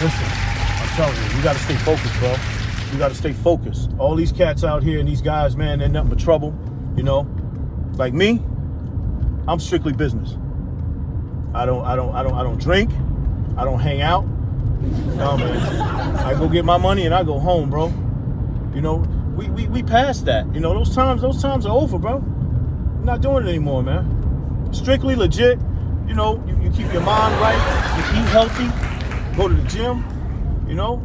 Listen, I'm telling you, you gotta stay focused, bro. You gotta stay focused. All these cats out here and these guys, man, they're nothing but trouble, you know? Like me, I'm strictly business. I don't drink. I don't hang out. No, man. I go get my money and I go home, bro. You know, we passed that. You know, those times are over, bro. I'm not doing it anymore, man. Strictly legit. You know, you keep your mind right. You eat healthy. Go to the gym. You know,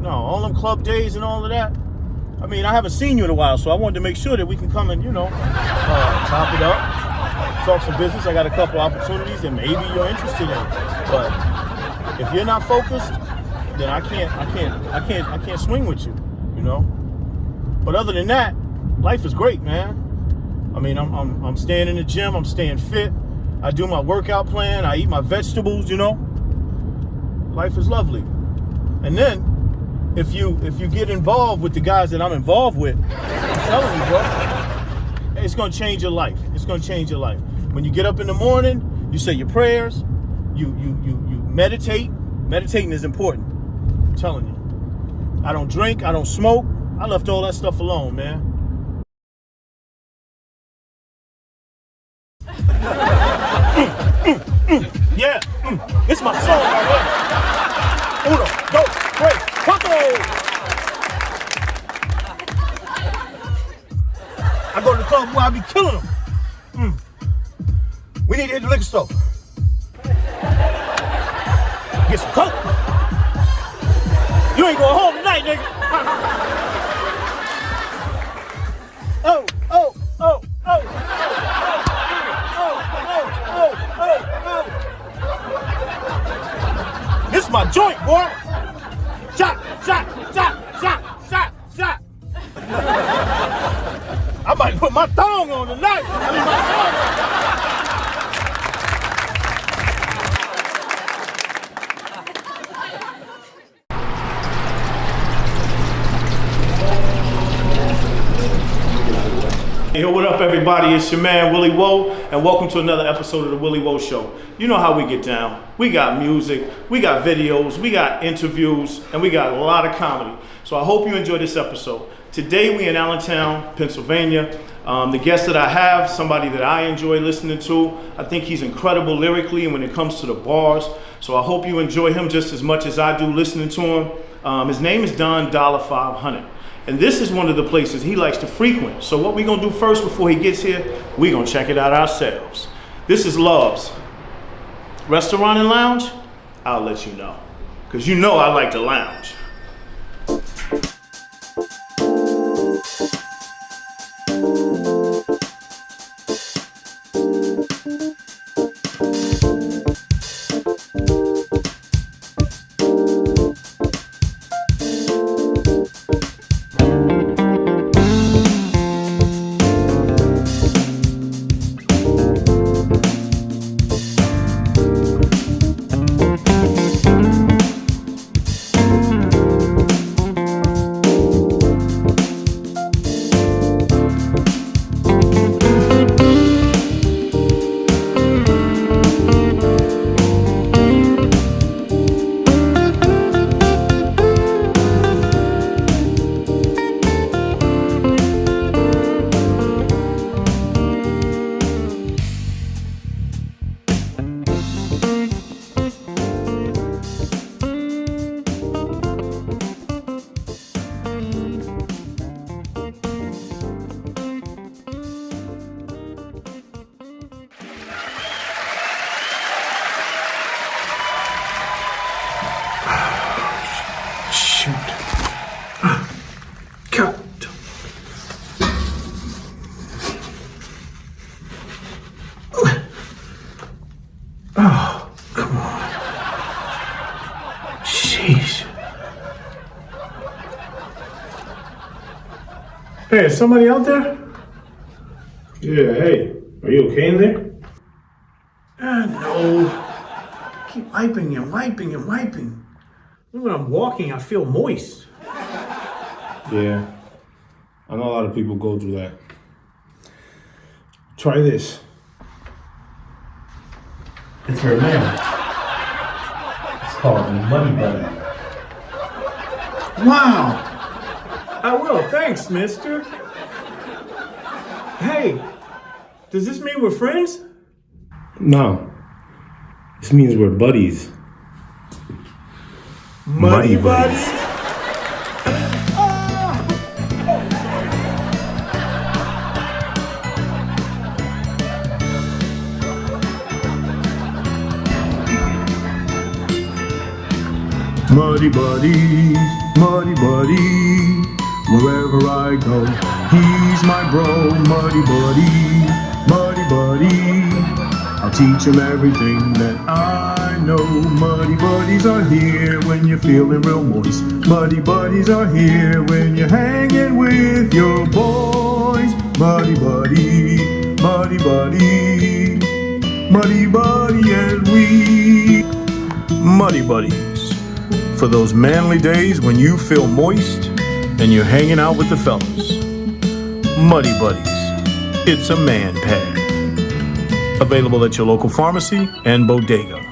no, all them club days and all of that. I mean, I haven't seen you in a while, so I wanted to make sure that we can come and, you know, chop it up, talk some business. I got a couple opportunities that maybe you're interested in. But if you're not focused, then I can't swing with you, you know. But other than that, life is great, man. I mean, I'm staying in the gym. I'm staying fit. I do my workout plan. I eat my vegetables, you know. Life is lovely. And then, if you get involved with the guys that I'm involved with, I'm telling you, bro, it's gonna change your life. It's gonna change your life. When you get up in the morning, you say your prayers, you meditate. Meditating is important. I'm telling you. I don't drink, I don't smoke. I left all that stuff alone, man. Yeah, it's my song already. Uno, dos, tres, cuatro. I go to the club where I be killing them. We need to hit the liquor store. Get some coke. You ain't going home tonight, nigga. Oh. This is my joint, boy. Shot. I might put my thong on tonight. Hey, what up, everybody? It's your man, Willie Woe, and welcome to another episode of the Willie Woe Show. You know how we get down. We got music, we got videos, we got interviews, and we got a lot of comedy. So I hope you enjoyed this episode. Today, we in Allentown, Pennsylvania. The guest that I have, somebody that I enjoy listening to. I think he's incredible lyrically and when it comes to the bars. So I hope you enjoy him just as much as I do listening to him. His name is Dolla 500. And this is one of the places he likes to frequent. So what we're gonna do first before he gets here, we're gonna check it out ourselves. This is Love's Restaurant and Lounge. I'll let you know, because you know I like to lounge. Oh, come on. Jeez. Hey, is somebody out there? Yeah, hey. Are you okay in there? No. Keep wiping and wiping and wiping. When I'm walking, I feel moist. Yeah. I know a lot of people go through that. Try this. It's for a man. It's called Money Butter. Wow. I will. Thanks, mister. Hey, does this mean we're friends? No. This means we're buddies. Muddy buddies? Muddy buddies, muddy buddy, wherever I go, he's my bro. Muddy buddy, muddy buddy, I'll teach him everything that I know. Muddy buddies are here when you're feeling real moist. Muddy buddies are here when you're hanging with your boys. Muddy buddy, muddy buddy, muddy buddy and we. Muddy buddies. For those manly days when you feel moist and you're hanging out with the fellas. Muddy Buddies. It's a man pad. Available at your local pharmacy and bodega.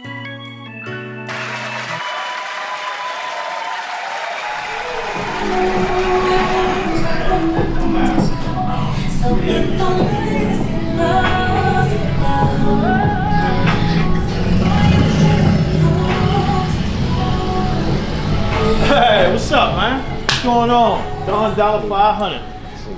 Hey, what's up, man? What's going on? Dolla 500.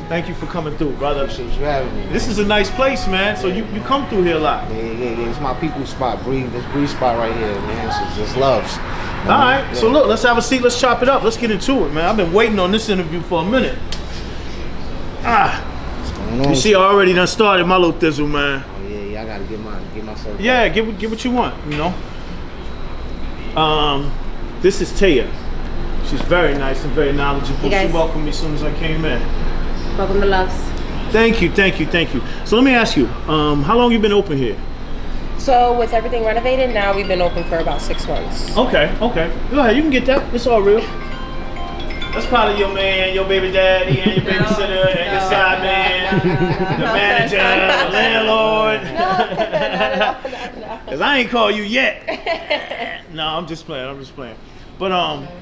Thank you for coming through, brother. Appreciate you having me. This is a nice place, man. So you come through here a lot. Yeah. It's my people's spot. This breeze spot right here, man. It's just loves. All right. So look, let's have a seat. Let's chop it up. Let's get into it, man. I've been waiting on this interview for a minute. What's going on? You see, I already done started my little thizzle, man. Oh, yeah. I gotta get myself. Yeah, get what you want, you know. This is Taya. She's very nice and very knowledgeable. Hey, guys. She welcomed me as soon as I came in. Welcome to Loves. Thank you. So let me ask you, how long you been open here? So with everything renovated, now we've been open for about 6 months. Okay. Go ahead, you can get that. It's all real. That's probably your man, your baby daddy, and your babysitter, and your side man, the manager, the landlord. No. Cause I ain't call you yet. No, I'm just playing. But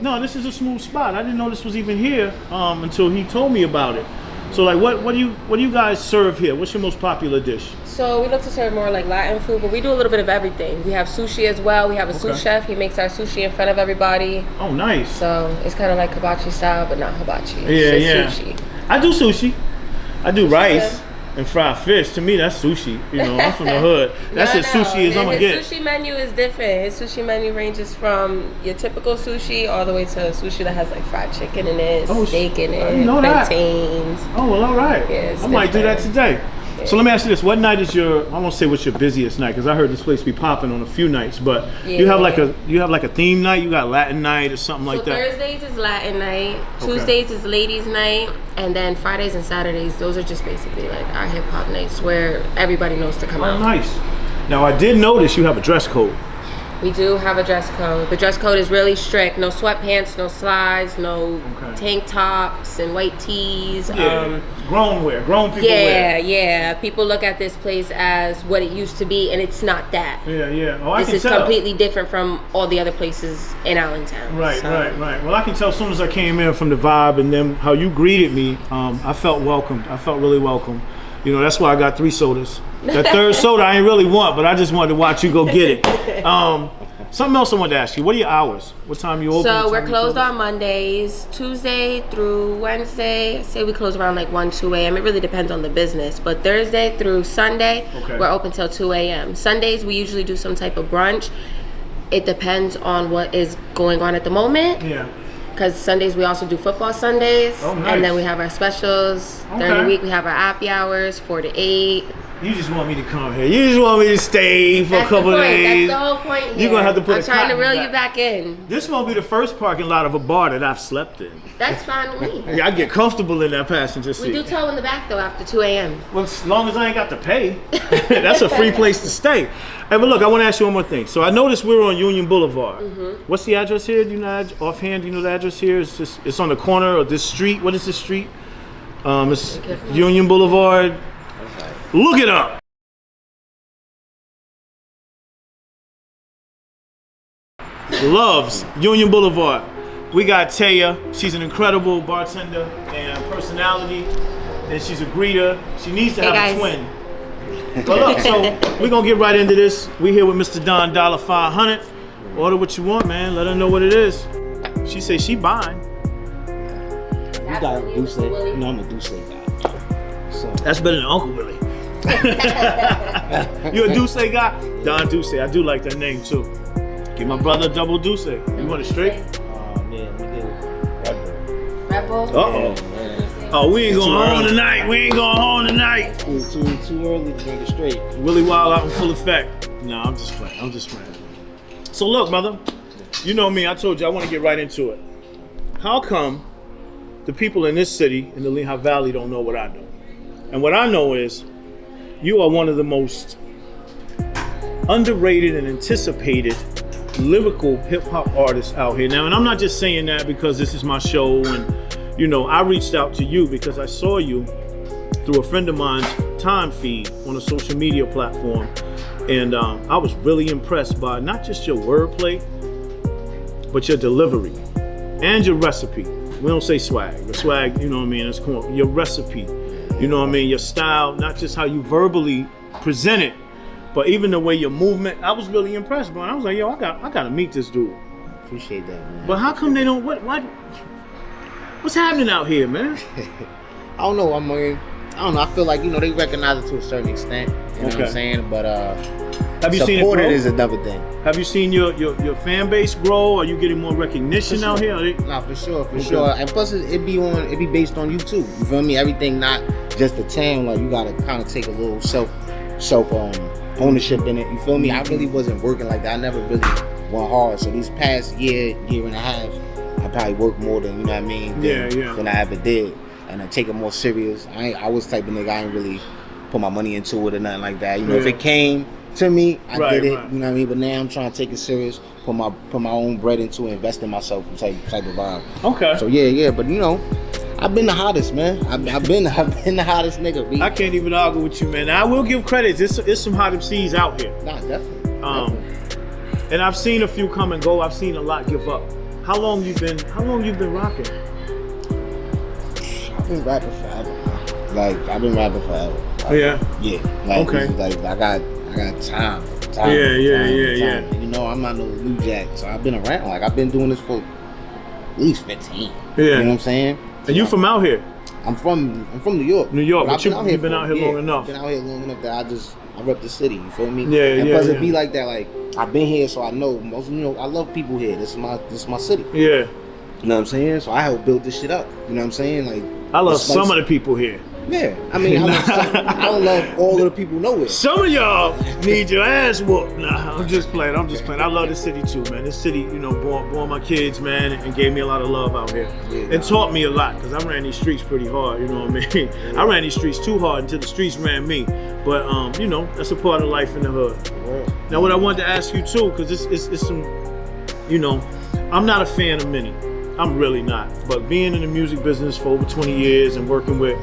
no, this is a smooth spot. I didn't know this was even here until he told me about it. So like, what do you guys serve here? What's your most popular dish? So we look to serve more like Latin food, but we do a little bit of everything. We have sushi as well. We have a sous chef. He makes our sushi in front of everybody. Oh, nice. So it's kind of like hibachi style, but not hibachi. Yeah. Sushi. I do sushi. I do rice and fried fish. To me, that's sushi. You know, I'm from the hood. That's as sushi as I'm gonna get. His sushi menu is different. His sushi menu ranges from your typical sushi all the way to sushi that has like fried chicken in it, steak in it, plantains. Oh, well, all right. Yeah, I might do that today. Yeah. So let me ask you this: what night is I won't say what's your busiest night, because I heard this place be popping on a few nights. But you have like a theme night. You got Latin night or something like that. Thursdays is Latin night. Tuesdays is ladies night, and then Fridays and Saturdays, those are just basically like our hip hop nights where everybody knows to come out. Nice. Now I did notice you have a dress code. We do have a dress code. The dress code is really strict. No sweatpants, no slides, no tank tops and white tees. Yeah. Grown people wear. Yeah. People look at this place as what it used to be, and it's not that. Yeah. Oh, this is completely different from all the other places in Allentown. Right. Well, I can tell as soon as I came in from the vibe and then how you greeted me, I felt welcomed. I felt really welcome. You know, that's why I got 3 sodas. That third soda I ain't really want, but I just wanted to watch you go get it. Something else I wanted to ask you. What are your hours? What time you open? So we're closed on Mondays, Tuesday through Wednesday. I say we close around like 1, 2 a.m. It really depends on the business. But Thursday through Sunday, we're open till 2 a.m. Sundays, we usually do some type of brunch. It depends on what is going on at the moment. Yeah. Because Sundays, we also do football Sundays. Oh, nice. And then we have our specials. During the week, we have our happy hours, 4 to 8. You just want me to come here. You just want me to stay for a couple of days. That's the whole point here. You're going to have to put I'm trying to reel you back in. This won't be the first parking lot of a bar that I've slept in. That's fine with me. I get comfortable in that passenger seat. We do tow in the back, though, after 2 a.m. Well, as long as I ain't got to pay. That's a free place to stay. Hey, but look, I want to ask you one more thing. So I noticed we're on Union Boulevard. What's the address here? Do you know offhand? Do you know the address here? It's on the corner of this street. What is this street? It's Union Boulevard. Look it up. Loves Union Boulevard. we got Taya. She's an incredible bartender and personality, and she's a greeter. She needs to have a twin. But look, so we're gonna get right into this. We here with Mr. Don, Dolla 500. Order what you want, man. Let her know what it is. She say she buying. You got a Dusse. You know I'm a Dusse guy. So That's better than Uncle Willie. You a Dusse guy? Don Dusse. I do like that name too. Give my brother a double Dusse. You want it straight? yeah, let me get it. Red Bull. Uh-oh. Oh, we ain't going home tonight. We ain't going home tonight. It's too early to drink it straight. Willie Wild out in full effect. No, I'm just playing. I'm just playing. So look, brother. You know me. I told you I want to get right into it. How come the people in this city, in the Lehigh Valley, don't know what I know? And what I know is you are one of the most underrated and anticipated lyrical hip-hop artists out here now. And I'm not just saying that because this is my show. And, you know, I reached out to you because I saw you through a friend of mine's time feed on a social media platform. And I was really impressed by not just your wordplay, but your delivery and your recipe. We don't say swag. Your swag, you know what I mean, it's cool. Your recipe, you know what I mean, your style, not just how you verbally present it, but even the way your movement. I was really impressed, bro. I was like, yo, I gotta meet this dude. Appreciate that, man. But how come they don't? What's happening out here, man? I don't know. I don't know. I feel like, you know, they recognize it to a certain extent. You know what I'm saying? But have you seen it support grow? it is another thing. Have you seen your fan base grow? Are you getting more recognition out here? Nah, for sure. And plus, it be based on you too. You feel me? Everything, not just the town. Like, you gotta kind of take a little self ownership in it. You feel me? I really wasn't working like that. I never really went hard. So these past year and a half, I probably worked more than, you know what I mean, than I ever did. And I take it more serious. I was the type of nigga, I ain't really put my money into it or nothing like that. You know, if it came to me, I did it. Right. You know what I mean? But now I'm trying to take it serious, put my own bread into it, invest in myself, type of vibe. Okay. So yeah. But you know, I've been the hottest, man. I've been the hottest nigga. B. I can't even argue with you, man. I will give credit. There's some hot MCs out here. Nah, definitely. And I've seen a few come and go. I've seen a lot give up. How long you been rocking? I've been rapping forever, man. Like, I've been rapping forever. Like, yeah. Like, okay. Like, I got time. Yeah. You know, I'm not no new jack, so I've been around. Like, I've been doing this for at least 15. Yeah. You know what I'm saying? And you from out here? I'm from New York. But you've been out here long enough. I've been out here long enough that I rep the city. You feel me? And plus it be like that. Like, I've been here, so I know most. You know, I love people here. This is my city. Yeah. You know what I'm saying? So I helped build this shit up. You know what I'm saying? Like, I love some of the people here. Yeah, I mean, I don't love all of the people nowhere. Some of y'all need your ass whooped. Nah, I'm just playing. I love this city too, man. This city, you know, born my kids, man, and gave me a lot of love out here. And taught me a lot, because I ran these streets pretty hard, you know what I mean? I ran these streets too hard until the streets ran me. But, you know, that's a part of life in the hood. Now, what I wanted to ask you too, because it's some, you know, I'm not a fan of many. I'm really not. But being in the music business for over 20 years and working with,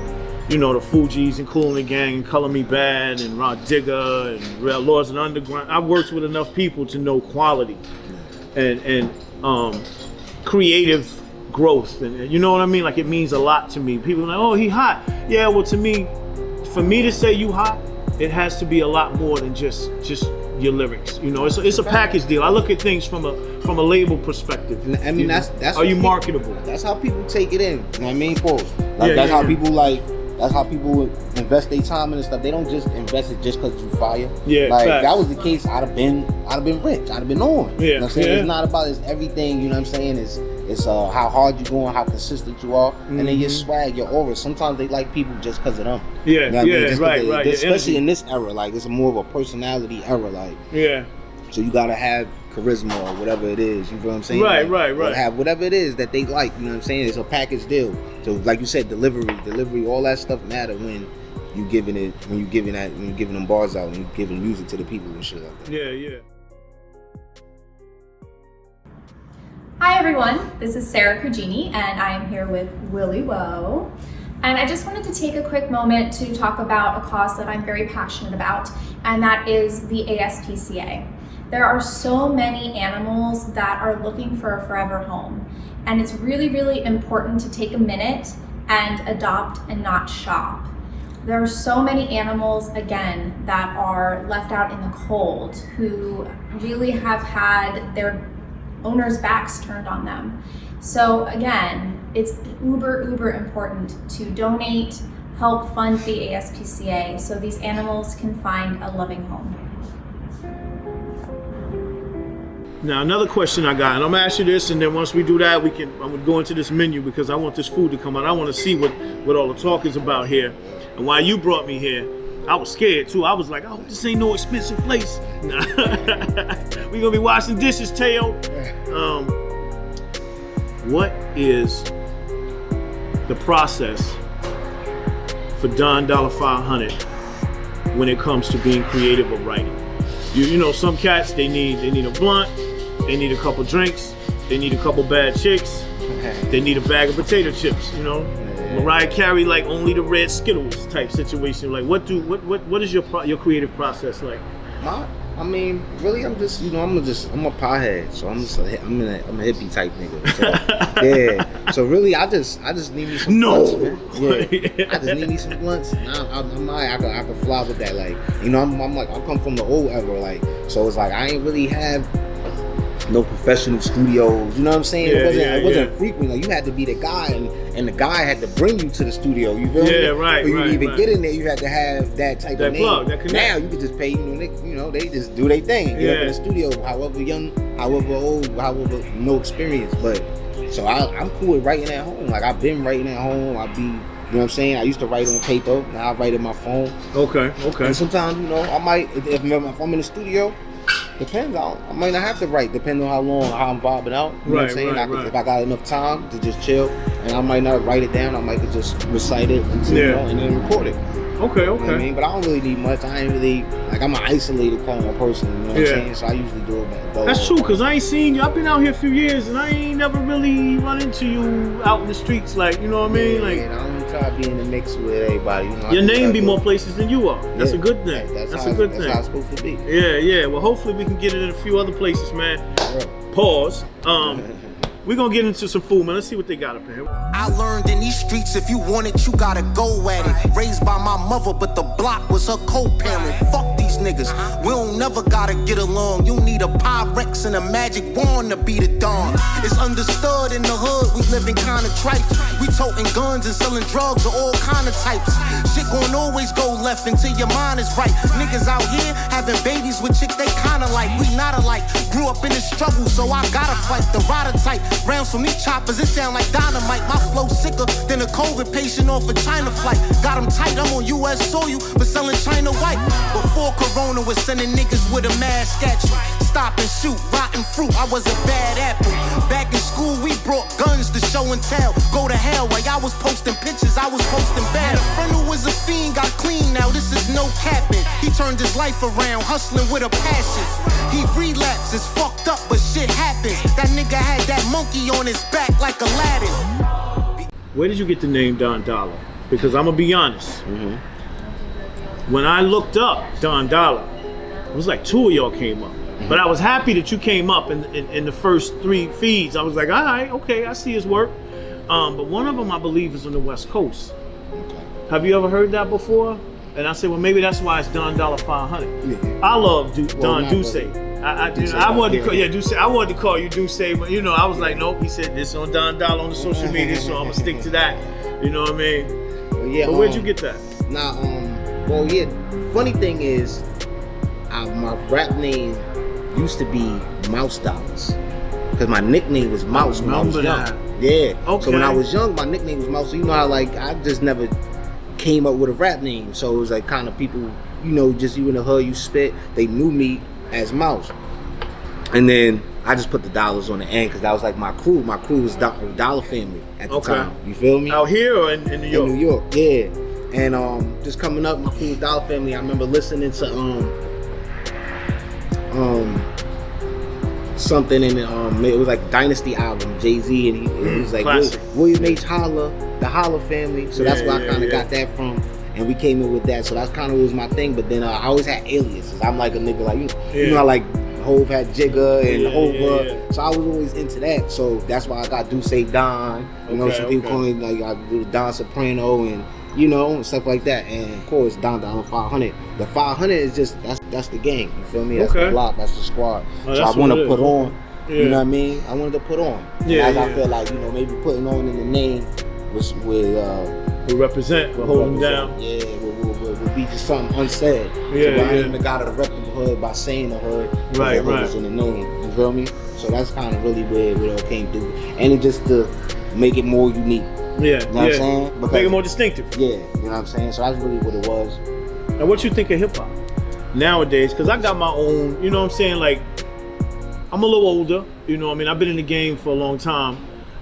you know, the Fugees and Kool and the Gang and Color Me Bad and Rod Digger and Real Lords and Underground. I've worked with enough people to know quality and creative growth. And you know what I mean? Like, it means a lot to me. People are like, oh, he hot. Yeah, well, to me, for me to say you hot, it has to be a lot more than just your lyrics. You know, it's a package deal. I look at things from a label perspective. I mean, that's are you marketable? That's how people take it in. You know what I mean? Pause. Like, that's how people like. That's how people invest their time and stuff. They don't just invest it just because you fire. Yeah, like facts. That was the case. I'd have been rich. I'd have been on. Yeah, you know what I'm saying? It's not about it's everything. You know what I'm saying? It's how hard you going, how consistent you are, and then your swag, your aura. Sometimes they like people just because of them. Yeah, you know what I mean? Right. Especially in this era, like, it's more of a personality era. Like, so you gotta have charisma or whatever it is, you feel what I'm saying? Right. Have whatever it is that they like, you know what I'm saying? It's a package deal. So like you said, delivery, all that stuff matter when you giving them bars out and you giving music to the people and shit like that. Yeah. Hi everyone, this is Sarah Cugini and I am here with Willie Woe. And I just wanted to take a quick moment to talk about a cause that I'm very passionate about, and that is the ASPCA. There are so many animals that are looking for a forever home. And it's really, really important to take a minute and adopt and not shop. There are so many animals, again, that are left out in the cold who really have had their owners' backs turned on them. So again, it's uber important to donate, help fund the ASPCA so these animals can find a loving home. Now another question I got, and I'm gonna ask you this, and then once we do that, I'm gonna go into this menu because I want this food to come out. I want to see what all the talk is about here. And while you brought me here, I was scared too. I was like, oh, this ain't no expensive place. Nah. We gonna be washing dishes, Teo. What is the process for Don Dolla 500 when it comes to being creative or writing? You know, some cats, they need a blunt. They need a couple drinks. They need a couple bad chicks. They need a bag of potato chips. You know, Mariah Carey like only the red Skittles type situation. Like, what is your creative process like? I mean, really, I'm just, I'm a pothead, so I'm a hippie type nigga. So, yeah. So really, I just need me some blunts, man. Yeah. I just need me some blunts. I can fly with that. Like, I'm like, I come from the old era, like, so it's like I ain't really have no professional studios. You know what I'm saying? It wasn't frequent. Like, you had to be the guy, and the guy had to bring you to the studio. You feel me? Yeah, right. For you to even get in there, you had to have that type of name. Plug, that connect. Now you can just pay. They just do their thing. Get up in the studio, however young, however old, however no experience. But so I'm cool with writing at home. Like, I've been writing at home. You know what I'm saying? I used to write on paper. Now I write on my phone. Okay. And sometimes, I might, if I'm in the studio, depends on, I might not have to write, depending on how I'm vibing out. You know what I'm saying? If I got enough time to just chill, and I might not write it down, I might just recite it until, and then record it. Okay. You know what I mean? But I don't really need much. I ain't really, like, I'm an isolated kind of person, you know what I'm saying? So I usually do it by the That's true, because I ain't seen you. I've been out here a few years, and I ain't never really run into you out in the streets, like, you know what I mean? Like, I don't try to be in the mix with everybody. Your name be more places than you are. That's a good thing. That's a good thing. That's how it's supposed to be. Yeah. Well, hopefully we can get it in a few other places, man. Pause. We're gonna get into some food, man. Let's see what they got up here. I learned in these streets, if you want it, you gotta go at it. Raised by my mother, but the block was her co-parent. Fuck these niggas, we don't never gotta get along. You need a Pyrex and a magic wand to be the Don. It's understood in the hood, we living kinda tripe. We toting guns and selling drugs of all kind of types. Shit gon' always go left until your mind is right. Niggas out here having babies with chicks they kinda like. We not alike, grew up in the struggle, so I gotta fight the rider type. Rounds from these choppers, it sound like dynamite. My flow sicker than a COVID patient off a China flight. Got them tight, I'm on US soil, but selling China white. Before Corona was sending niggas with a mask at you. Stop and shoot, rotten fruit, I was a bad apple. Back in school, we brought guns to show and tell. Go to hell, while y'all was posting pictures, I was posting bad. A friend who was a fiend got clean, now this is no capping. He turned his life around, hustling with a passion. He relapses, fucked up, but shit happens. That nigga had that monkey on his back like Aladdin. Where did you get the name Don Dolla? Because I'm gonna be honest. When I looked up Don Dolla, it was like two of y'all came up. But I was happy that you came up in the first 3 feeds. I was like, all right, okay, I see his work. But one of them, I believe, is on the West Coast. Have you ever heard that before? And I said, well, maybe that's why it's Don Dolla 500. I love Don Dusse. I wanted to call, Dusse. I wanted to call you Dusse, but I was like, nope. He said this on Don Dolla on the social media, so I'm gonna stick to that. You know what I mean? But where'd you get that? Funny thing is, my rap name used to be Mouse Dollars, because my nickname was Mouse when I was young. Yeah. Okay. So when I was young, my nickname was Mouse. So how I just never came up with a rap name. So it was like kind of people, just you in the hood, you spit. They knew me as Mouse, and then I just put the dollars on the end because that was like my crew. My crew was Dolla family at the time. You feel me? Out here or in New York? In New York, yeah. And just coming up, my crew was Dolla family. I remember listening to something in it was like Dynasty album, Jay-Z, and it was like William H. Holla, the Holla family. So that's where I kind of got that from. And we came in with that, so that's kind of was my thing. But then I always had aliases. I'm like a nigga like I like Hov had Jigga and Hova. So I was always into that. So that's why I got Dusse Don. You know, some people call me like I do Don Soprano and you know, and stuff like that. And of course Don 500. The 500 is just that's the gang. You feel me? That's the block, that's the squad. So I want to put on. You know what I mean? I wanted to put on. As I feel like, you know, maybe putting on in the name will represent, will hold them down. Yeah, will be just something unsaid. So I ain't even got to rep the hood by saying the hood. Right. In the name. You feel me? So that's kind of really where it all came through. And it just to make it more unique. Yeah. You know what I'm saying? Because, make it more distinctive. Yeah, you know what I'm saying? So that's really what it was. And what you think of hip hop nowadays? Because I got my own, you know what I'm saying? Like, I'm a little older, you know what I mean? I've been in the game for a long time.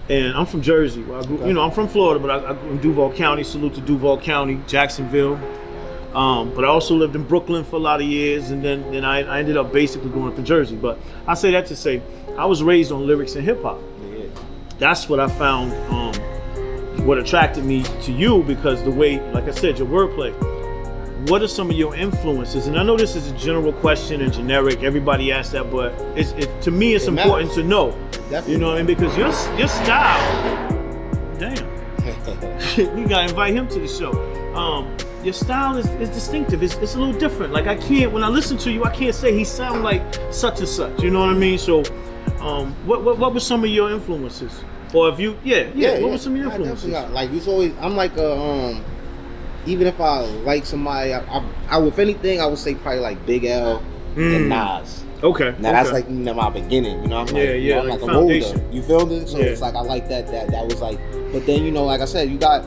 And I'm from Jersey. Where I grew, you know, I'm from Florida, but I grew in Duval County. Salute to Duval County, Jacksonville. But I also lived in Brooklyn for a lot of years, and then I ended up basically growing up in Jersey. But I say that to say, I was raised on lyrics and hip hop. Yeah. That's what I found. What attracted me to you, because the way, like I said, your wordplay. What are some of your influences? And I know this is a general question and generic. Everybody asks that, but to me, it's important to know. Definitely. You know what I mean? Because your style, damn, we gotta invite him to the show. Your style is distinctive. It's a little different. Like when I listen to you, I can't say he sound like such and such. You know what I mean? So, what were some of your influences? Or if you, what were some of your influences? Like it's always, I'm like even if I like somebody, I if anything, I would say probably like Big L and Nas. Okay. Now that's like my beginning, you know. I'm like, you know, I'm like a older. You feel me? So it's like I like that was like. But then, you know, like I said, you got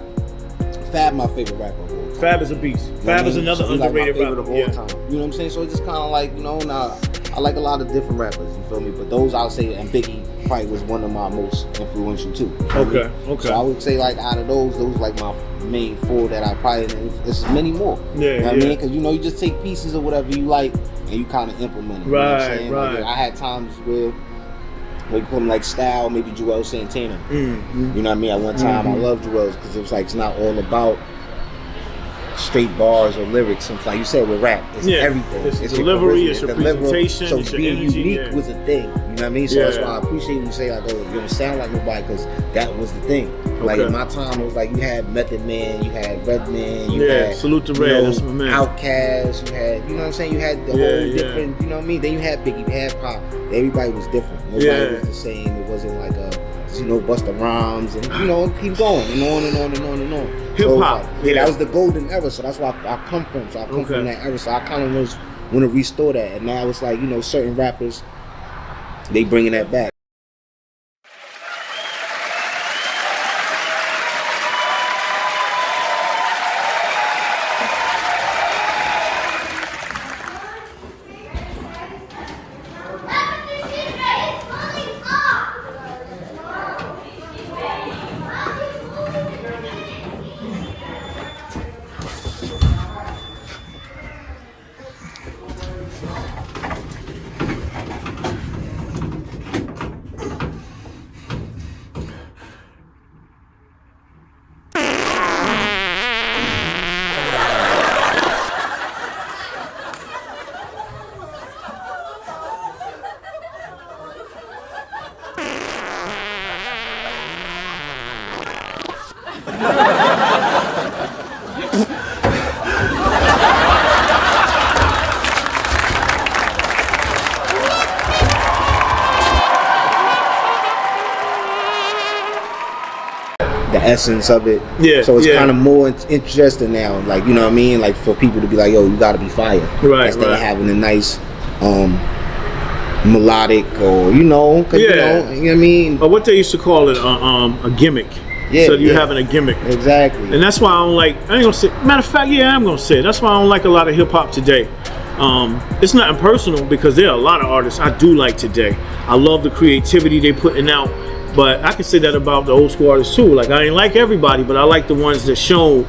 Fab, my favorite rapper of all time. Fab is a beast. Fab is another underrated rapper of all time. You know what I'm saying? So it's just kind of like, you know, now I like a lot of different rappers. You feel me? But those I would say, and Biggie probably was one of my most influential too. Okay. So I would say like out of those like my main four that I probably. There's many more. Yeah. You know what I mean? Because you know, you just take pieces of whatever you like and you kind of implement it. You know what I'm saying? Like, I had times where you put them like style, maybe Joel Santana. You know what I mean? At one time, I loved Joel's because it was like it's not all about straight bars or lyrics. Sometimes like you said with rap, it's everything. It's delivery, it's your presentation, so it's your being energy. Unique was a thing. You know what I mean? So that's why I appreciate when you say like, oh, you don't sound like nobody, because that was the thing. Like in my time, it was like you had Method Man, you had Redman, you had Salute to Red, that's my man. Outkast, you had, you know what I'm saying? You had the whole different, you know what I mean? Then you had Biggie, you had Pop. Everybody was different. Nobody was the same. It wasn't like Busta Rhymes and you know, keep going and on and on and on and on. Hip hop. So, that was the golden era. So that's why I come from. So I come from that era. So I kind of want to restore that. And now it's like, you know, certain rappers, they bringing that back. The essence of it, so it's kind of more interesting now, like, you know what I mean, like for people to be like, yo, you gotta be fire, instead of having a nice melodic, or you know, cause you know what I mean, or what they used to call it a gimmick. So you're having a gimmick. Exactly. And that's why I don't like, I ain't gonna say, matter of fact, I'm gonna say it. That's why I don't like a lot of hip hop today. It's nothing personal, because there are a lot of artists I do like today. I love the creativity they putting out, but I can say that about the old school artists too. Like, I ain't like everybody, but I like the ones that show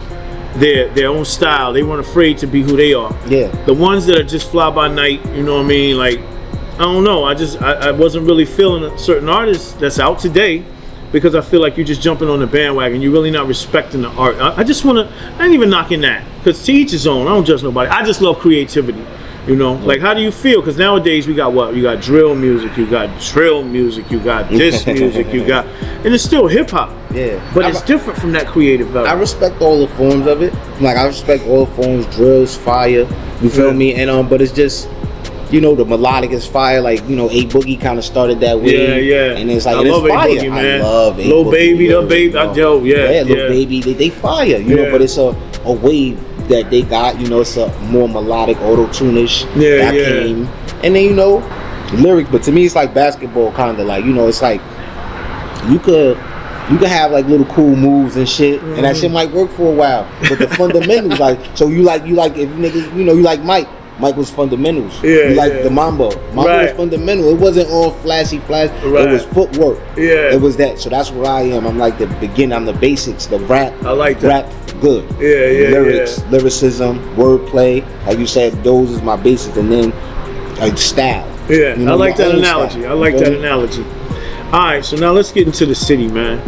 their own style. They weren't afraid to be who they are. Yeah. The ones that are just fly by night, you know what I mean? Like, I don't know. I wasn't really feeling a certain artists that's out today, because I feel like you're just jumping on the bandwagon. You're really not respecting the art. I just want to, I ain't even knocking that, because to each his own. I don't judge nobody. I just love creativity. You know, like how do you feel? Because nowadays we got what? You got drill music, you got trill music, you got this music, you got, and it's still hip hop. Yeah. But it's different from that creative level. I respect all the forms of it. Like I respect all the forms, drills, fire. You feel me? And but it's just, you know, the melodic is fire. Like, you know, A Boogie kind of started that way. Yeah. And it's like, I love it's fire. A Boogie, man. I love A Boogie. Lil Baby, the baby, yo, yeah, Lil Baby, they fire. You know, but it's a wave that they got, you know, it's a more melodic auto-tune-ish that came. And then, you know, lyrics, but to me it's like basketball kind of, like, you know, it's like you could have like little cool moves and shit, and that shit might work for a while, but the fundamentals, like, so you like if niggas, you know, you like Mike was fundamentals. You like the Mambo was fundamental. It wasn't all flashy it was footwork. It was that. So that's what I am. I'm like the beginning. I'm the basics, the rap. I like that. Rap good. Lyrics, lyricism, wordplay, like you said, those is my basics, and then like style. You know, I like that analogy. Style. I like that analogy. All right, so now let's get into the city, man.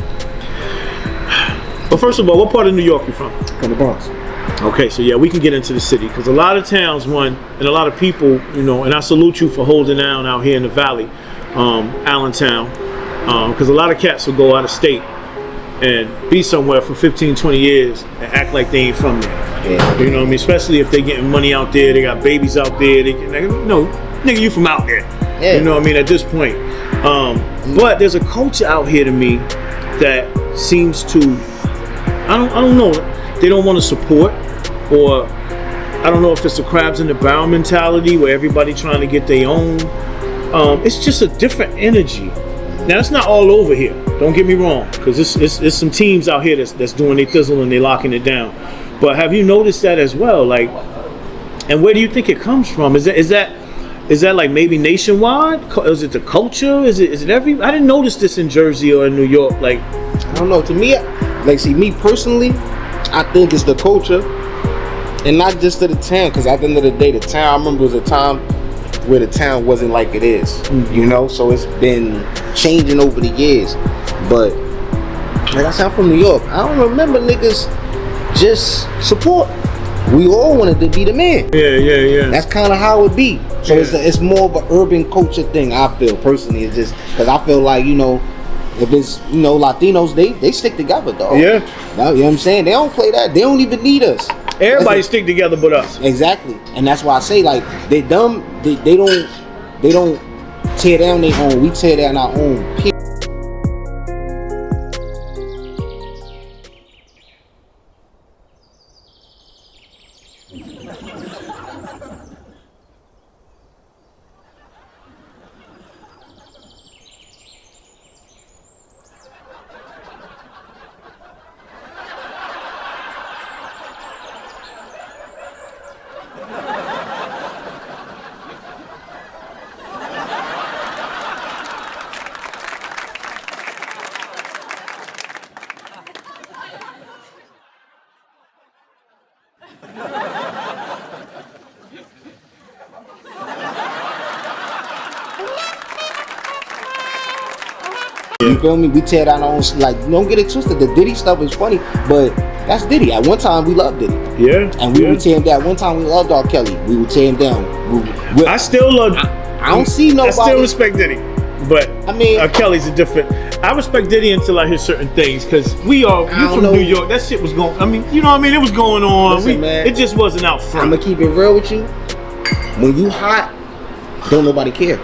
But first of all, what part of New York you from? From the Bronx. Okay, so yeah, we can get into the city because a lot of towns, and a lot of people, you know, and I salute you for holding down out here in the Valley, Allentown, because a lot of cats will go out of state and be somewhere for 15, 20 years and act like they ain't from there. You know what I mean? Especially if they getting money out there, they got babies out there. No, nigga, you from out there. You know what I mean? At this point, but there's a culture out here to me that seems to, I don't know. They don't want to support, or I don't know if it's the crabs in the barrel mentality where everybody trying to get their own. It's just a different energy. Now it's not all over here. Don't get me wrong, because it's some teams out here that's doing their thizzle and they locking it down. But have you noticed that as well? Like, and where do you think it comes from? Is that like maybe nationwide? Is it the culture? Is it every? I didn't notice this in Jersey or in New York. Like, I don't know. To me, like, see, me personally, I think it's the culture, and not just to the town, because at the end of the day, the town, I remember it was a time where the town wasn't like it is, you know, so it's been changing over the years. But like I said, I'm from New York. I don't remember niggas just support. We all wanted to be the man. Yeah. That's kind of how it be. So it's more of an urban culture thing, I feel, personally. It's just because I feel like, you know, if it's, you know, Latinos, they stick together, dog. You know what I'm saying? They don't play that. They don't even need us. Everybody stick together but us. Exactly. And that's why I say, like, they dumb. They don't tear down their own. We tear down our own. You feel me? We tear down our own, like, don't get it twisted. The Diddy stuff is funny, but that's Diddy. At one time, we loved Diddy. And we would tear him down. One time, we loved R. Kelly. We would tear him down. I still love. I don't see nobody. I still respect Diddy, but I mean, R. Kelly's a different. I respect Diddy until I hear certain things, because you from New York. That shit was going. I mean, you know what I mean? It was going on. Listen, man, it just wasn't out front. I'm gonna keep it real with you. When you hot, don't nobody care.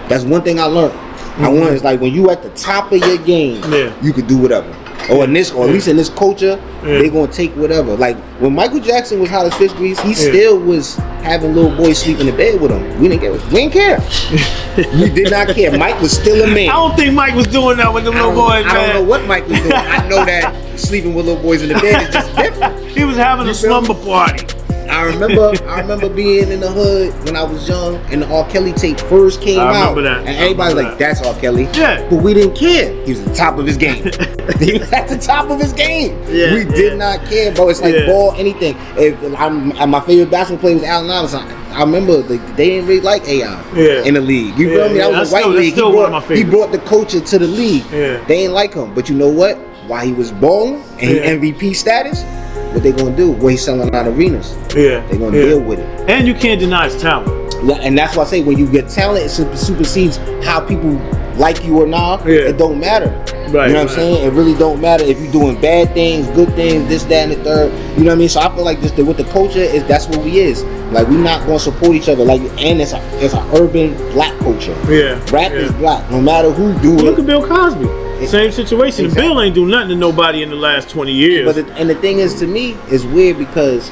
That's one thing I learned. I want is like when you at the top of your game, you could do whatever. Or in this, or at least in this culture, they gonna take whatever. Like when Michael Jackson was hot as fish grease, he still was having little boys sleep in the bed with him. We didn't care. We did not care. Mike was still a man. I don't think Mike was doing that with the little boys, man. I don't know what Mike was doing. I know that sleeping with little boys in the bed is just different. He was having a slumber party. I remember being in the hood when I was young, and the R. Kelly tape first came out. I remember that. And everybody was like, that's R. Kelly. Yeah. But we didn't care. He was at the top of his game. He was at the top of his game. We did not care, bro. It's like ball, anything. My favorite basketball player was Allen Iverson. I remember they didn't really like AI in the league. You feel me? That was a white league. He brought the culture to the league. They didn't like him. But you know what? While he was balling and he MVP status, what they gonna do? Well, he's selling out arenas. Yeah, they gonna deal with it. And you can't deny his talent. Yeah, and that's why I say when you get talent, it supersedes how people like you or not. It don't matter. Right. You know what I'm saying? It really don't matter if you're doing bad things, good things, this, that, and the third. You know what I mean? So I feel like just with the culture is that's what we is. Like we not gonna support each other. Like, and it's a urban black culture. Yeah. Rap is black, no matter who do it. Look at Bill Cosby. Same situation. Exactly. Bill ain't do nothing to nobody in the last 20 years. But and the thing is, to me, it's weird because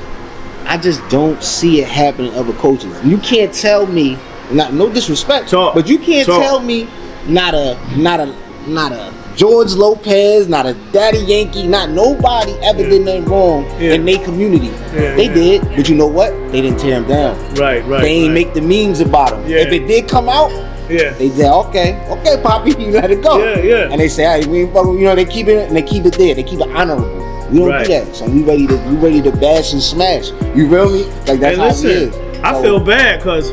I just don't see it happening in other cultures. You can't tell me, no disrespect, but you can't tell me not a George Lopez, not a Daddy Yankee, not nobody ever did nothing wrong in their community. They did, but you know what? They didn't tear them down. Right. They ain't make the memes about them. If it did come out, they said, okay, Poppy, you let it go. And they say, hey, we ain't fucking, you know, they keep it there. They keep it honorable. We don't do that. So we ready to bash and smash. You feel me? Like that's how it is. I feel bad because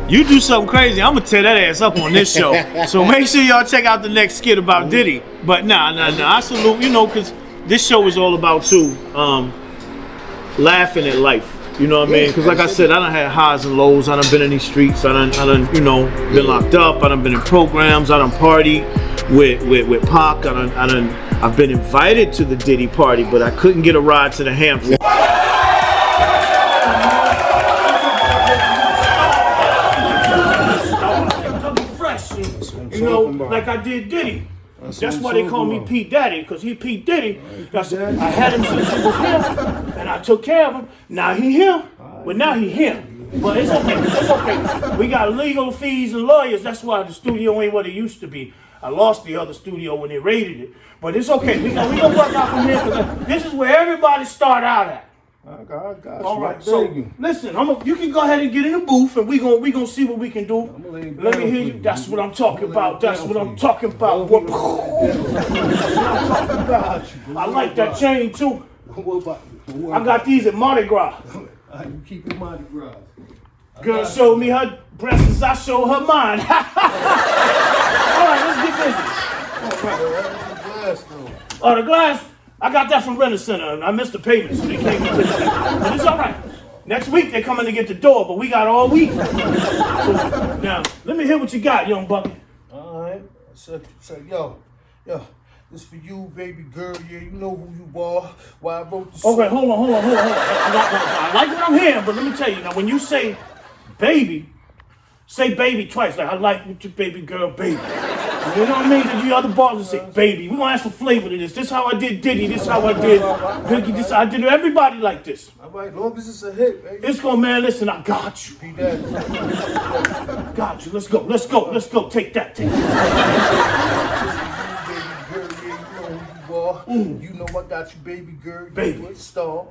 you do something crazy, I'm gonna tear that ass up on this show. So make sure y'all check out the next skit about Diddy. But nah, I salute, you know, because this show is all about too laughing at life. You know what I mean? Because like I said, I done had highs and lows. I done been in these streets. I done, you know, been locked up. I done been in programs. I done partied with Pac. I've been invited to the Diddy party, but I couldn't get a ride to the Hamptons. You know, like I did Diddy. That's why they call me P Daddy, because he P Diddy. I had him since he was him, and I took care of him. Now he him, but now he him. But it's okay, it's okay. We got legal fees and lawyers. That's why the studio ain't what it used to be. I lost the other studio when they raided it. But it's okay. We gonna work out from here, because this is where everybody start out at. I got you. All right, so listen, you can go ahead and get in the booth, and we gonna see what we can do. Let me hear you. That's what I'm talking about. That's what I'm talking about. That's what I'm talking about. I like that chain too. I got these at Mardi Gras. You keep it Mardi Gras. Girl showed me her breasts, I show her mine. All right, let's get busy. Oh, the glass. I got that from Rent Center. I missed the payment, so they came into the but it's all right. Next week, they're coming to get the door, but we got all week. So, now, let me hear what you got, young bucky. All right. So, yo, this for you, baby girl. Yeah, you know who you are. Why I wrote this. Okay, hold on. I like what I'm hearing, but let me tell you, now, when you say baby, say baby twice. Like, I like what your baby girl, baby. You know what I mean? The other bars say baby. We're gonna add some flavor to this. This is how I did Diddy. This is how I did Biggie. This I did everybody like this. All right, long as it's a hit, baby. It's gonna, man, listen, I got you. Got you. Let's go. Take that. You know I got you, baby girl. Baby. You a star.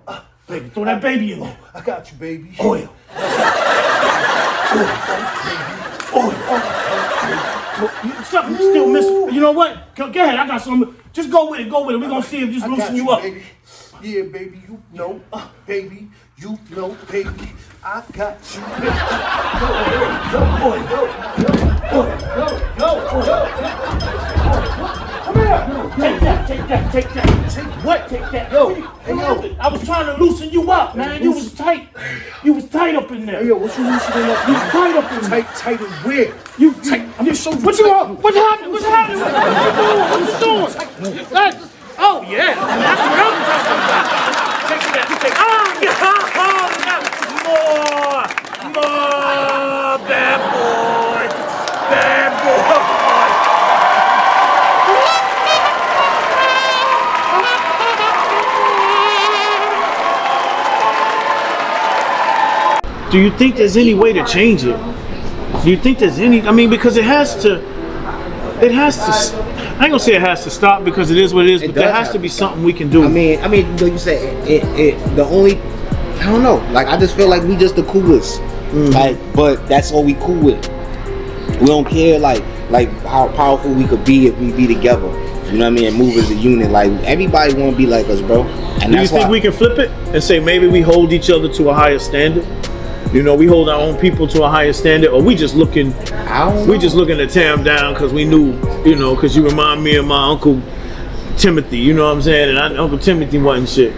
Baby, throw that baby in there. I got you, baby. Oil. Something still missing. You know what? Go ahead. I got some. Just go with it. We're gonna see if just loosen you up. Baby. Yeah, baby, you know, baby, you know, baby, I got you. Come here. Take that. Take what? Take that. Yo, I was trying to loosen you up, man. You was tight. You was tight up in there. Hey, yo, what you loosening up? You was tight up in there. Tight and where? You tight. I'm just so. What's happening? What you doing? Oh yeah, that's what I'm talking about. Take that. More, bad boy. Do you think there's any way to change it? Do you think there's any? I mean, because it has to. I ain't gonna say it has to stop because it is what it is, but there has to be something we can do. I mean, like you said, the only, I don't know. Like I just feel like we just the coolest. Like, but that's all we cool with. We don't care like how powerful we could be if we be together. You know what I mean? And move as a unit. Like everybody want to be like us, bro. And do you think we can flip it and say maybe we hold each other to a higher standard? You know, we hold our own people to a higher standard, or we just looking to tear them down because we knew, you know, because you remind me of my Uncle Timothy, you know what I'm saying? And Uncle Timothy wasn't shit.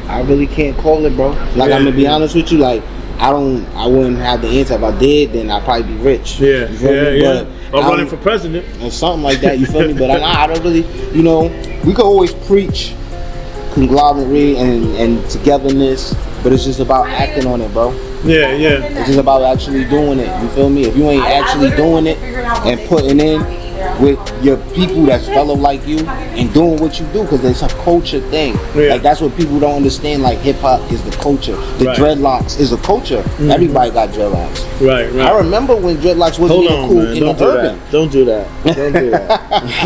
I really can't call it, bro. Like I'm gonna be honest with you, like I wouldn't have the answer. If I did, then I'd probably be rich. Yeah, you feel me? yeah. But or running for president or something like that. You feel me? But I don't really, you know, we could always preach conglomerate and togetherness, but it's just about acting on it, bro. Yeah. It's just about actually doing it. You feel me? If you ain't actually doing it and putting in with your people that's fellow like you and doing what you do, because it's a culture thing. Like that's what people don't understand. Like hip hop is the culture. The dreadlocks is a culture. Everybody got dreadlocks. Right. I remember when dreadlocks wasn't even cool in the urban. Don't do that.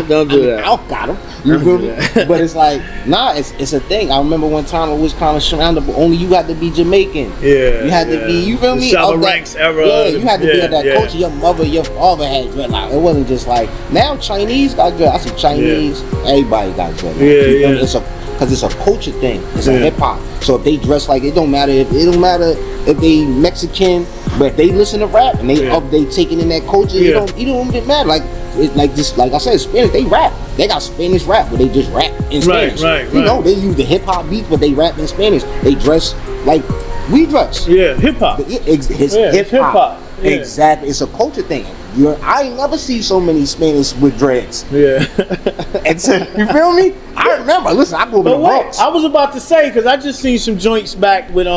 Don't do that. I got them. You feel me? But it's like, nah, it's a thing. I remember one time it was kind of surrounded, but only you had to be Jamaican. Yeah. You had to be, you feel me? Shallow ranks era. Yeah, you had to be of that culture. Your mother, your father had dreadlocks. It wasn't just like, now Chinese got dreadlocks. I see Chinese, everybody got dreadlocks. Because it's a culture thing. It's a hip hop. So if they dress like, it don't matter if they Mexican, but if they listen to rap and they taking in that culture, it don't even matter. Like I said, Spanish, they rap. They got Spanish rap, but they just rap in Spanish. You know, they use the hip hop beats, but they rap in Spanish. They dress like we dress. Yeah, hip hop. It's hip hop. Yeah. Exactly. It's a culture thing. I ain't never see so many Spanish with dreads. Yeah. And so, you feel me? I remember. Listen, I grew up in the Bronx. I was about to say, because I just seen some joints back with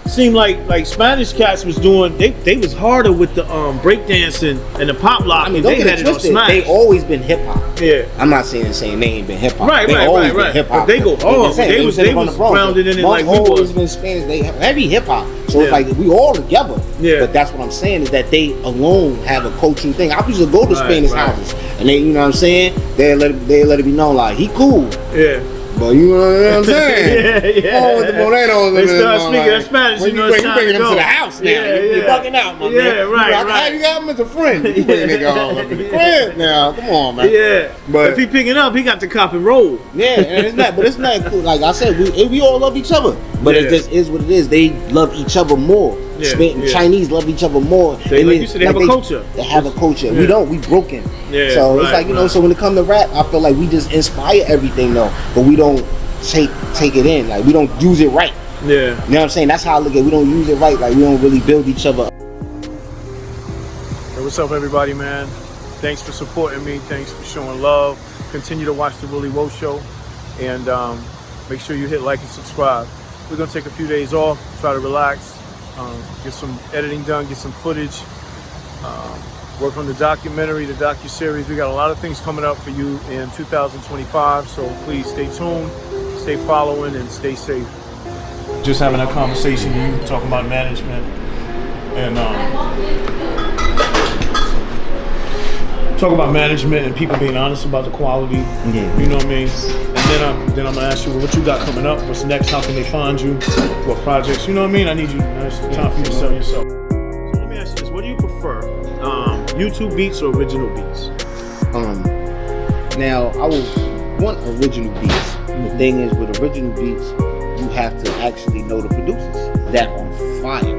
seemed like Spanish cats was doing, they was harder with the breakdancing and the pop lock. I mean, don't get it twisted. They always been hip hop. Yeah. I'm not saying they ain't been hip hop. Right. Hip hop. But they go hard. They was grounded in it like we always was. Been Spanish. They heavy hip hop. So it's like we all together. Yeah. But that's what I'm saying is that they alone have a cultural thing. I used to go to Spanish houses and they, you know what I'm saying? They let it be known like he cool. Yeah. But you know what I'm saying? Oh, with the Morenos. They start speaking that Spanish. You bringing them to the house now. You're bugging out, my man. Yeah, right. You got him as a friend. You bring a nigga all up in the crib now. Come on, man. Yeah. But if he picking up, he got to cop and roll. Yeah, and it's not cool. Like I said, we all love each other. But it just is what it is. They love each other more. Chinese love each other more. Like you said, they have a culture. They have a culture. We don't. We broken. Yeah, so it's like, you know, so when it comes to rap, I feel like we just inspire everything though. But we don't take it in. Like we don't use it right. Yeah. You know what I'm saying? That's how I look at it. We don't use it right. Like we don't really build each other up. Hey, what's up everybody, man? Thanks for supporting me. Thanks for showing love. Continue to watch the Willie Woe Show. And make sure you hit like and subscribe. We're gonna take a few days off, try to relax, get some editing done, get some footage, work on the documentary, the docuseries. We got a lot of things coming up for you in 2025, so please stay tuned, stay following, and stay safe. Just having a conversation, you talking about management, and talk about management and people being honest about the quality. You know what I mean? And then I'm gonna ask you, well, what you got coming up? What's next? How can they find you? What projects? You know what I mean? I need you. It's time for you to sell yourself. So let me ask you this: what do you prefer, YouTube beats or original beats? Now I would want original beats. The thing is, with original beats, you have to actually know the producers that on fire.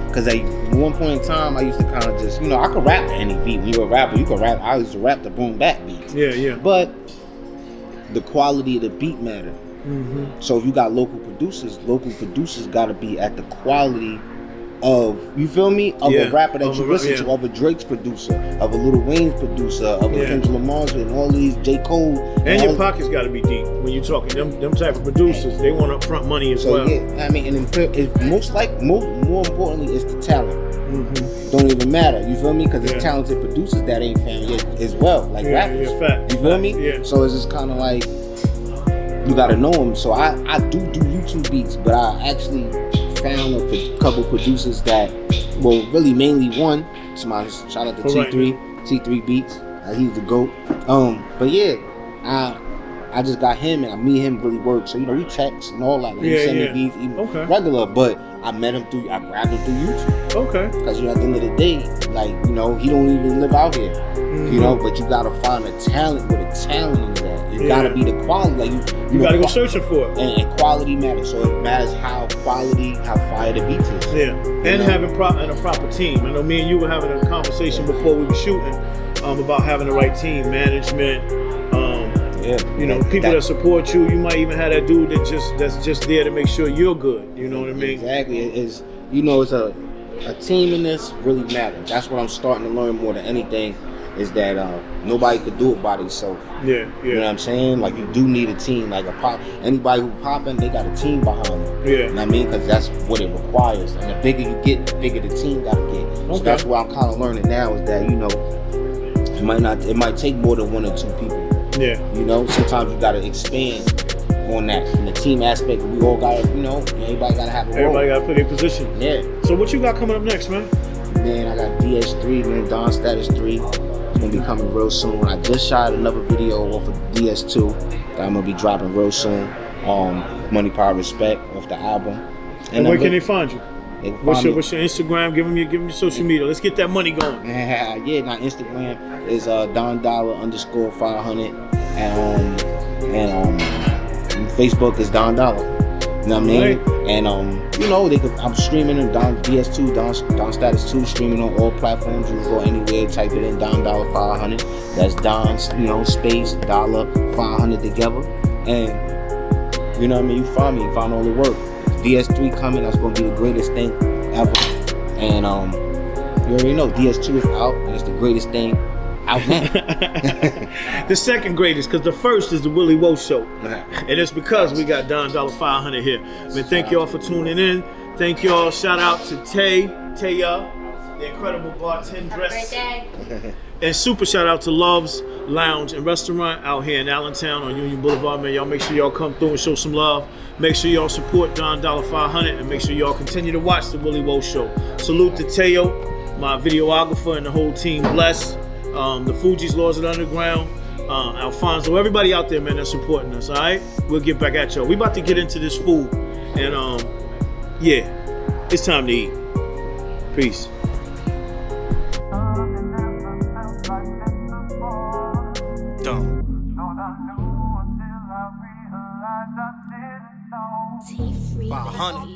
Because at one point in time, I used to kind of just, you know, I could rap to any beat. When you're a rapper, you can rap. I used to rap the boom bap beats. Yeah. But the quality of the beat matter. So if you got local producers got to be at the quality of, you feel me, of a rapper that you listen to, of a Drake's producer, of a Lil Wayne's producer, of a Kendrick Lamar's, and all these J. Cole. And your pockets got to be deep when you're talking. Them type of producers, they want upfront money as well. Yeah, I mean, and it's more importantly, it's the talent. Don't even matter, you feel me? Because it's talented producers that ain't found yet as well, like rappers. You feel me? Yeah. So it's just kind of like you gotta know them. So I do YouTube beats, but I actually found a couple producers that, well, really mainly one. Somebody shout out to T3 Beats. He's the GOAT. But yeah, I just got him, and me and him really work. So, you know, we text and all that. Like, he send me beats, even regular, but I grabbed him through YouTube. Okay. Because, you know, at the end of the day, like, you know, he don't even live out here. You know, but you gotta find a talent with a talent in that. It gotta be the quality. Like you gotta go searching for it. And quality matters. So it matters how fire the beats is. Yeah. And having a proper team. I know me and you were having a conversation before we were shooting about having the right team, management, Yeah. You know, people that support you. You might even have that dude that's just there to make sure you're good. You know what I mean? Exactly. It's a team in this really matters. That's what I'm starting to learn more than anything. Is that nobody could do it by themselves. Yeah. You know what I'm saying? Like, you do need a team. Like, anybody who popping, they got a team behind them. Yeah. You know what I mean? Because that's what it requires. And the bigger you get, the bigger the team got to get. Okay. So that's what I'm kind of learning now is that, you know, it might take more than one or two people. Yeah. You know, sometimes you got to expand on that. In the team aspect, we all got to, you know, everybody got to have a role. Everybody got to play their position. Yeah. So what you got coming up next, man? Man, I got DS3, man, Don Status 3. It's gonna be coming real soon. I just shot another video off of DS2 that I'm gonna be dropping real soon. Money, Power, Respect off the album. And where can they find you? What's your Instagram? Give them your social media. Let's get that money going. Yeah, my Instagram is Don Dolla _500 and Facebook is Don Dolla. You know what I mean? Right. And you know, I'm streaming in DS2, Don Status 2, streaming on all platforms. You can go anywhere, type it in Don Dolla 500. That's Don, you know, space Dollar 500 together. And you know what I mean? You find me, find all the work. DS3 coming, that's gonna be the greatest thing ever. And you already know DS2 is out, and it's the greatest thing out now. The second greatest, because the first is the Willie Woe Show. And it's because we got Don Dolla 500 here. Man, thank y'all for tuning in. Thank y'all. Shout out to Taya, the incredible bartendress. And super shout out to Love's Lounge and Restaurant out here in Allentown on Union Boulevard. Man, y'all make sure y'all come through and show some love. Make sure y'all support Don Dolla 500 and make sure y'all continue to watch the Willie Woe Show. Salute to Teo, my videographer, and the whole team. Bless. The Fuji's, Laws of the Underground, Alfonso, everybody out there, man, that's supporting us, all right? We'll get back at y'all. We about to get into this food, and yeah, it's time to eat. Peace. Dumb. 500.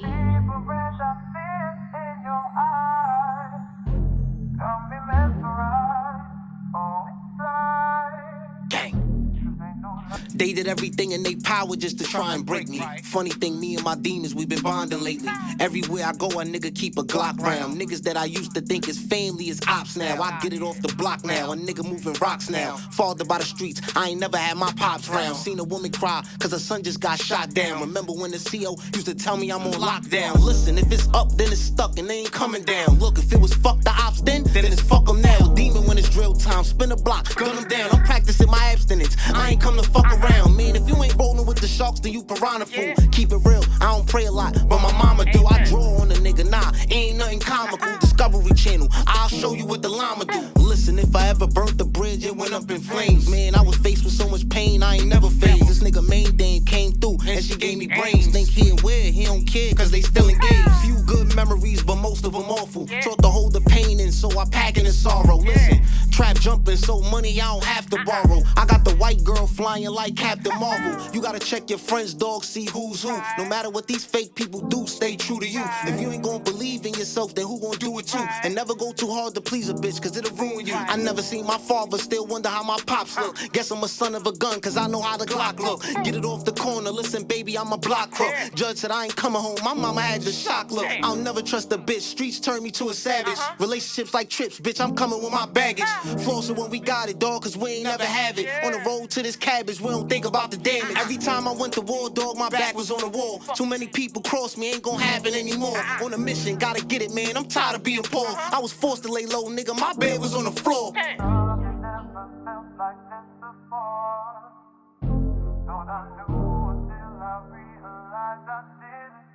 They did everything in their power just to try and break me. Funny thing, me and my demons, we been bonding lately. Everywhere I go, a nigga keep a Glock round. Niggas that I used to think is family is ops now. I get it off the block now. A nigga moving rocks now. Fathered by the streets, I ain't never had my pops round. Seen a woman cry, cause her son just got shot down. Remember when the CO used to tell me I'm on lockdown. Listen, if it's up, then it's stuck and they ain't coming down. Look, if it was fuck the ops then it's fuck them now. Demon when it's drill time, spin a block, gun them down. I'm practicing my abstinence, I ain't come to fuck around. Man, if you ain't rolling with the sharks, then you piranha fool. Keep it real, I don't pray a lot, but my mama do. I draw on a nigga, nah, ain't nothing comical. Discovery Channel, I'll show you what the llama do. Listen, if I ever burnt the bridge, it went up in flames. Man, I was faced with so much pain, I ain't never phased. This nigga main dame came through, and she gave me brains. Think he and where, he don't care, cause they still engaged. Few good memories, but most of them awful. Taught to hold the pain in, so I pack it in sorrow. Listen, trap jumping, so money I don't have to borrow. I got the white girl flying like Captain Marvel. You gotta check your friends, dog, see who's who. No matter what these fake people do, stay true to you. If you ain't gonna believe in yourself, then who gonna do it too? And never go too hard to please a bitch, cause it'll ruin you. I never seen my father, still wonder how my pops look. Guess I'm a son of a gun, cause I know how the Glock look. Get it off the corner, listen baby, I'm a block crook. Judge said I ain't coming home, my mama had the shock look. I'll never trust a bitch, streets turn me to a savage. Relationships like trips, bitch, I'm coming with my baggage. Flossing when we got it, dog, cause we ain't never have it. On the road to this cabbage, we don't think about the damage. Every time I went to war, dog, my back was on the wall. Too many people cross me, ain't gon' happen anymore. On a mission, gotta get it, man, I'm tired of being poor. I was forced to lay low, nigga, my bed was on the floor. I knew until I realized I didn't.